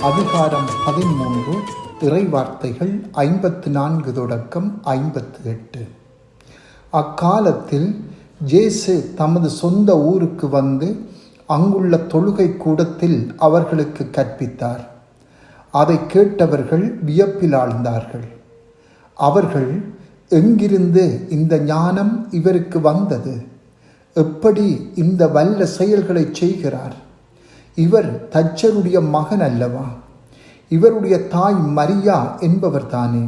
அதிகாரம் 13 இறைவார்த்தைகள் 54 தொடக்கம் 58. அக்காலத்தில் இயேசு தமது சொந்த ஊருக்கு வந்து அங்குள்ள தொழுகை கூடத்தில் அவர்களுக்கு கற்பித்தார். அதை கேட்டவர்கள் வியப்பில் ஆழ்ந்தார்கள். அவர்கள், எங்கிருந்து இந்த ஞானம் இவருக்கு வந்தது? எப்படி இந்த வல்ல செயல்களை செய்கிறார்? இவர் தச்சருடைய மகன் அல்லவா? இவருடைய தாய் மரியா என்பவர் தானே?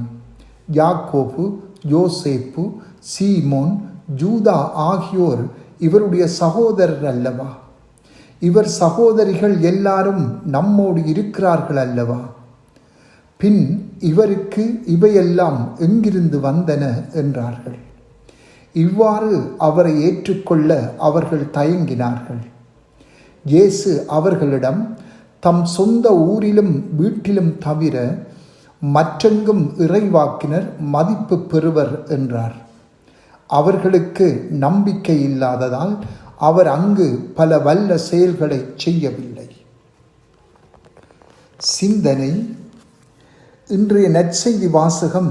யாக்கோபு, யோசேப்பு, சீமோன், ஜூதா ஆகியோர் இவருடைய சகோதரர் அல்லவா? இவர் சகோதரிகள் எல்லாரும் நம்மோடு இருக்கிறார்கள் அல்லவா? பின் இவருக்கு இவையெல்லாம் எங்கிருந்து வந்தன என்றார்கள். இவ்வாறு அவரை ஏற்றுக்கொள்ள அவர்கள் தயங்கினார்கள். இயேசு அவர்களிடம், தம் சொந்த ஊரிலும் வீட்டிலும் தவிர மற்றெங்கும் இறைவாக்கினர் மதிப்பு பெறுவர் என்றார். அவர்களுக்கு நம்பிக்கை இல்லாததால் அவர் அங்கு பல வல்ல செயல்களை செய்யவில்லை. சிந்தனை. இன்றைய நற்செய்தி வாசகம்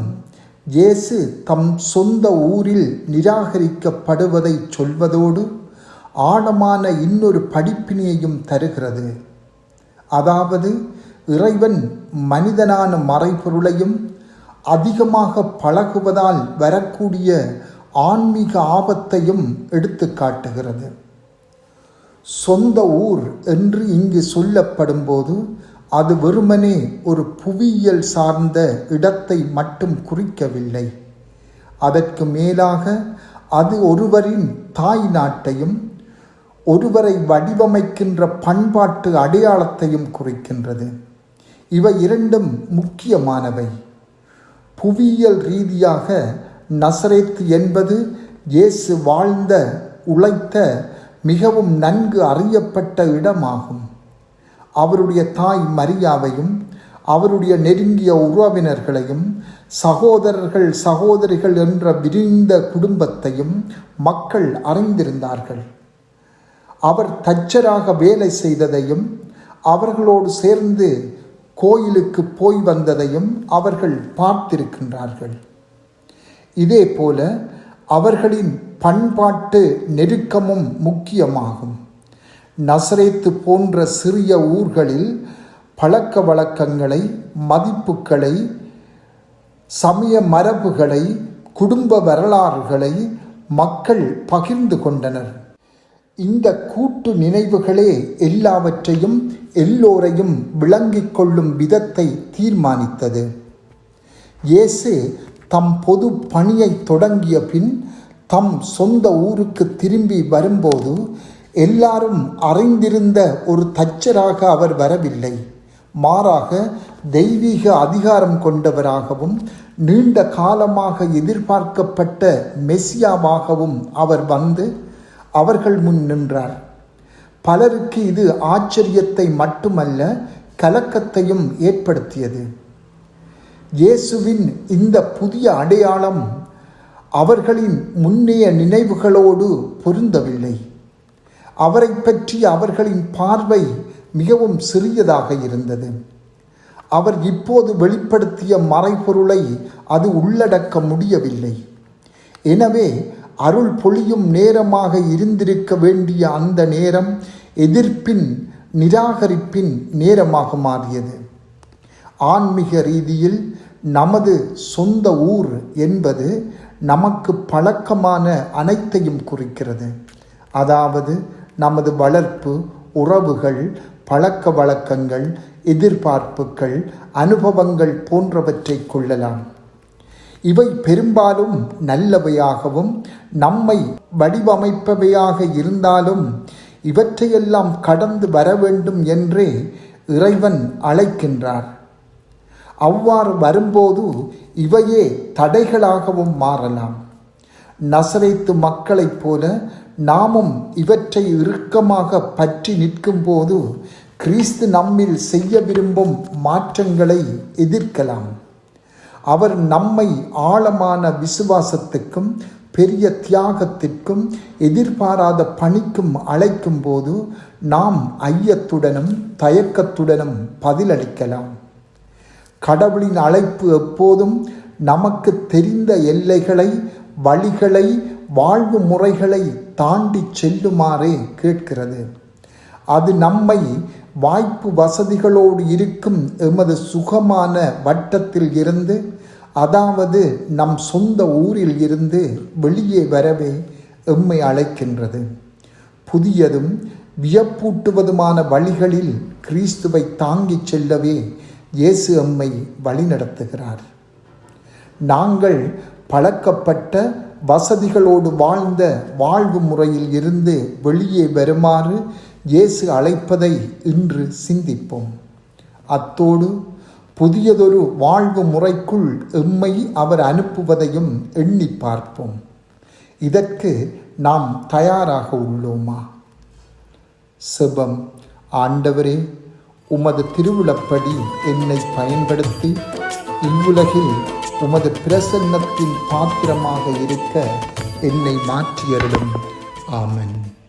இயேசு தம் சொந்த ஊரில் நிராகரிக்கப்படுவதை சொல்வதோடு ஆழமான இன்னொரு படிப்பினையையும் தருகிறது. அதாவது, இறைவன் மனிதனான மறைபொருளையும் அதிகமாக பழகுவதால் வரக்கூடிய ஆன்மீக ஆபத்தையும் எடுத்து காட்டுகிறது. சொந்த ஊர் என்று இங்கு சொல்லப்படும் போது அது வெறுமனே ஒரு புவியியல் சார்ந்த இடத்தை மட்டும் குறிக்கவில்லை. அதற்கு மேலாக அது ஒருவரின் தாய் நாட்டையும் ஒருவரை வடிவமைக்கின்ற பண்பாட்டு அடையாளத்தையும் குறிக்கின்றது. இவை இரண்டும் முக்கியமானவை. புவியியல் ரீதியாக நசரேத்து என்பது இயேசு வாழ்ந்த, உழைத்த, மிகவும் நன்கு அறியப்பட்ட இடமாகும். அவருடைய தாய் மரியாவையும் அவருடைய நெருங்கிய உறவினர்களையும் சகோதரர்கள் சகோதரிகள் என்ற விரிந்த குடும்பத்தையும் மக்கள் அறிந்திருந்தார்கள். அவர் தச்சராக வேலை செய்ததையும் அவர்களோடு சேர்ந்து கோயிலுக்கு போய் வந்ததையும் அவர்கள் பார்த்திருக்கின்றார்கள். இதே போல அவர்களின் பண்பாட்டு நெருக்கமும் முக்கியமாகும். நசரேத்து போன்ற சிறிய ஊர்களில் பழக்க வழக்கங்களை, மதிப்புகளை, சமய மரபுகளை, குடும்ப வரலாறுகளை மக்கள் பகிர்ந்து கொண்டனர். இந்த கூட்டு நினைவுகளே எல்லாவற்றையும் எல்லோரையும் விளங்கிக் கொள்ளும் விதத்தை தீர்மானித்தது. இயேசு தம் பொது பணியை தொடங்கிய பின் தம் சொந்த ஊருக்கு திரும்பி வரும்போது எல்லாரும் அறிந்திருந்த ஒரு தச்சராக அவர் வரவில்லை. மாறாக தெய்வீக அதிகாரம் கொண்டவராகவும் நீண்ட காலமாக எதிர்பார்க்கப்பட்ட மெசியாவாகவும் அவர் வந்து அவர்கள் முன் நின்றார். பலருக்கு இது ஆச்சரியத்தை மட்டுமல்ல, கலக்கத்தையும் ஏற்படுத்தியது. இயேசுவின் இந்த புதிய அடையாளம் அவர்களின் முன்னைய நினைவுகளோடு பொருந்தவில்லை. அவரை பற்றி அவர்களின் பார்வை மிகவும் சிறியதாக இருந்தது. அவர் இப்போது வெளிப்படுத்திய மறைபொருளை அது உள்ளடக்க முடியவில்லை. எனவே அருள் பொழியும் நேரமாக இருந்திருக்க வேண்டிய அந்த நேரம் எதிர்ப்பின், நிராகரிப்பின் நேரமாக மாறியது. ஆன்மீக ரீதியில் நமது சொந்த ஊர் என்பது நமக்கு பழக்கமான அனைத்தையும் குறிக்கிறது. அதாவது நமது வளர்ப்பு, உறவுகள், பழக்க வழக்கங்கள், எதிர்பார்ப்புகள், அனுபவங்கள் போன்றவற்றை கொள்ளலாம். இவை பெரும்பாலும் நல்லவையாகவும் நம்மை வடிவமைப்பவையாக இருந்தாலும் இவற்றையெல்லாம் கடந்து வர வேண்டும் என்றே இறைவன் அழைக்கின்றார். அவ்வாறு வரும்போது இவையே தடைகளாகவும் மாறலாம். நசரேத்து மக்களைப் போல நாமும் இவற்றை இறுக்கமாக பற்றி நிற்கும் போது கிறிஸ்து நம்மில் செய்ய விரும்பும் மாற்றங்களை எதிர்க்கலாம். அவர் நம்மை ஆழமான விசுவாசத்துக்கும் பெரிய தியாகத்திற்கும் எதிர்பாராத பணிக்கும் அழைக்கும் போது நாம் ஐயத்துடனும் தயக்கத்துடனும் பதிலளிக்கலாம். கடவுளின் அழைப்பு எப்போதும் நமக்கு தெரிந்த எல்லைகளை, வழிகளை, வாழ்வு முறைகளை தாண்டி செல்லுமாறே கேட்கிறது. அது நம்மை வாய்ப்பு வசதிகளோடு இருக்கும் எமது சுகமான வட்டத்தில் இருந்து, அதாவது நம் சொந்த ஊரில் இருந்து வெளியே வரவே எம்மை அழைக்கின்றது. புதியதும் வியப்பூட்டுவதுமான வழிகளில் கிறிஸ்துவை தாங்கிச் செல்லவே இயேசு எம்மை வழிநடத்துகிறார். நாங்கள் பழக்கப்பட்ட வசதிகளோடு வாழ்ந்த வாழ்வு முறையில் இருந்து வெளியே வருமாறு இயேசு அழைப்பதை இன்று சிந்திப்போம். அத்தோடு புதியதொரு வாழ்வு முறைக்குள் எம்மை அவர் அனுப்புவதையும் எண்ணி பார்ப்போம். இதற்கு நாம் தயாராக உள்ளோமா? செபம். ஆண்டவரே, உமது திருவுளப்படி என்னை பயன்படுத்தி இவ்வுலகில் உமது பிரசன்னத்தின் பாத்திரமாக இருக்க என்னை மாற்றியருளும். ஆமென்.